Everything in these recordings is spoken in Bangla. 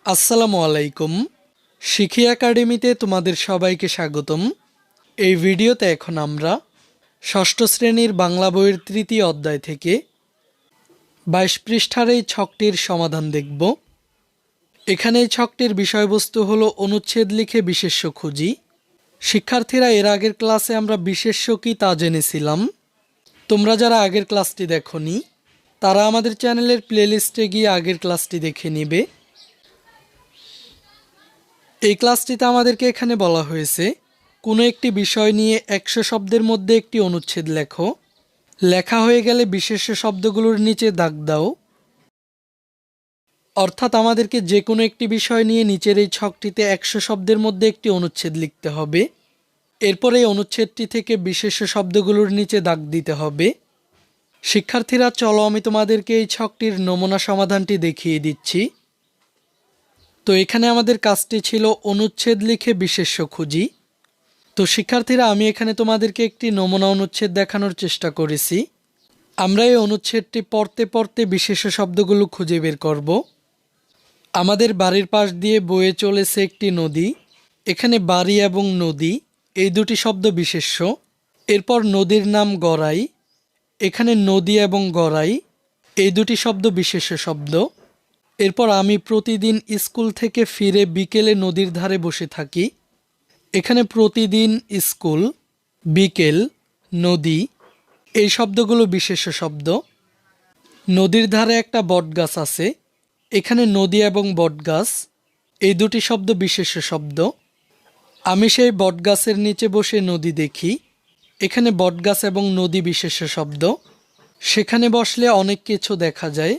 আসসালামু আলাইকুম। শিখি একাডেমিতে তোমাদের সবাইকে স্বাগতম। এই ভিডিওতে এখন আমরা ষষ্ঠ শ্রেণীর বাংলা বইয়ের তৃতীয় অধ্যায় থেকে 22 পৃষ্ঠার এই ছকটির সমাধান দেখব। এখানে এই ছকটির বিষয়বস্তু হলো অনুচ্ছেদ লিখে বিশেষ্য খুঁজি। শিক্ষার্থীরা, এর আগের ক্লাসে আমরা বিশেষ্য কি তা জেনেছিলাম। তোমরা যারা আগের ক্লাসটি দেখোনি তারা আমাদের চ্যানেলের প্লেলিস্টে গিয়ে আগের ক্লাসটি দেখে নিবে। এই ক্লাসটিতে আমাদেরকে এখানে বলা হয়েছে কোনো একটি বিষয় নিয়ে 100 শব্দের মধ্যে একটি অনুচ্ছেদ লেখো। লেখা হয়ে গেলে বিশেষ্য শব্দগুলোর নিচে দাগ দাও। অর্থাৎ আমাদেরকে যে কোনো একটি বিষয় নিয়ে নিচের এই ছকটিতে 100 শব্দের মধ্যে একটি অনুচ্ছেদ লিখতে হবে। এরপর এই অনুচ্ছেদটি থেকে বিশেষ্য শব্দগুলোর নিচে দাগ দিতে হবে। শিক্ষার্থীরা, চলো আমি তোমাদেরকে এই ছকটির নমুনা সমাধানটি দেখিয়ে দিচ্ছি। তো এখানে আমাদের কাজটি ছিল অনুচ্ছেদ লিখে বিশেষ্য খুঁজি। তো শিক্ষার্থীরা, আমি এখানে তোমাদেরকে একটি নমুনা অনুচ্ছেদ দেখানোর চেষ্টা করেছি। আমরা এই অনুচ্ছেদটি পড়তে পড়তে বিশেষ্য শব্দগুলো খুঁজে বের করব। আমাদের বাড়ির পাশ দিয়ে বয়ে চলেছে একটি নদী। এখানে বাড়ি এবং নদী এই দুটি শব্দ বিশেষ্য। এরপর নদীর নাম গড়াই। এখানে নদী এবং গড়াই এই দুটি শব্দ বিশেষ্য শব্দ। এরপর আমি প্রতিদিন স্কুল থেকে ফিরে বিকেলে নদীর ধারে বসে থাকি। এখানে প্রতিদিন, স্কুল, বিকেল, নদী এই শব্দগুলো বিশেষ্য শব্দ। নদীর ধারে একটা বটগাছ আছে। এখানে নদী এবং বটগাছ এই দুটি শব্দ বিশেষ্য শব্দ। আমি সেই বটগাছের নিচে বসে নদী দেখি। এখানে বটগাছ এবং নদী বিশেষ্য শব্দ। সেখানে বসলে অনেক কিছু দেখা যায়।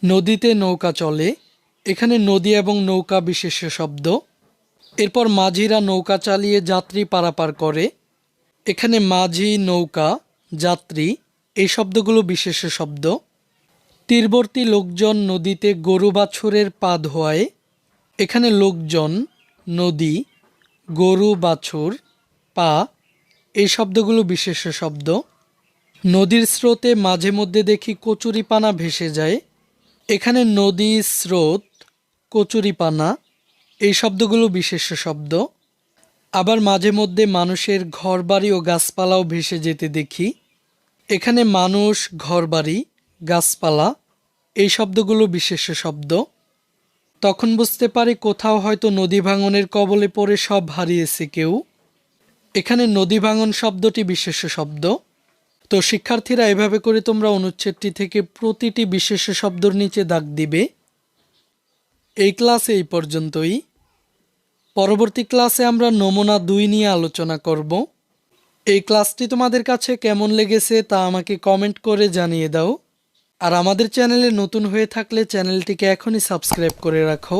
নদীতে নৌকা চলে। এখানে নদী এবং নৌকা বিশেষ্য শব্দ। এরপর মাঝিরা নৌকা চালিয়ে যাত্রী পারাপার করে। এখানে মাঝি, নৌকা, যাত্রী এই শব্দগুলো বিশেষ্য শব্দ। তীরবর্তী লোকজন নদীতে গরু বাছুরের পা ধোয়ায়। এখানে লোকজন, নদী, গরু বাছুর, পা এই শব্দগুলো বিশেষ্য শব্দ। নদীর স্রোতে মাঝে মধ্যে দেখি কচুরিপানা ভেসে যায়। এখানে নদী, স্রোত, কচুরিপানা এই শব্দগুলো বিশেষ্য শব্দ। আবার মাঝে মধ্যে মানুষের ঘরবাড়ি ও গাছপালাও ভেসে যেতে দেখি। এখানে মানুষ, ঘরবাড়ি, গাছপালা এই শব্দগুলো বিশেষ্য শব্দ। তখন বুঝতে পারি কোথাও হয়তো নদী ভাঙনের কবলে পড়ে সব হারিয়েছে কেউ। এখানে নদী ভাঙন শব্দটি বিশেষ্য শব্দ। তো শিক্ষার্থীরা, এভাবে করে তোমরা অনুচ্ছেদটি থেকে প্রতিটি বিশেষ্য শব্দর নিচে দাগ দিবে। এই ক্লাসে এই পর্যন্তই। পরবর্তী ক্লাসে আমরা নমুনা 2 নিয়ে আলোচনা করব। এই ক্লাসটি তোমাদের কাছে কেমন লেগেছে তা আমাকে কমেন্ট করে জানিয়ে দাও। আর আমাদের চ্যানেলে নতুন হয়ে থাকলে চ্যানেলটিকে এখনই সাবস্ক্রাইব করে রাখো।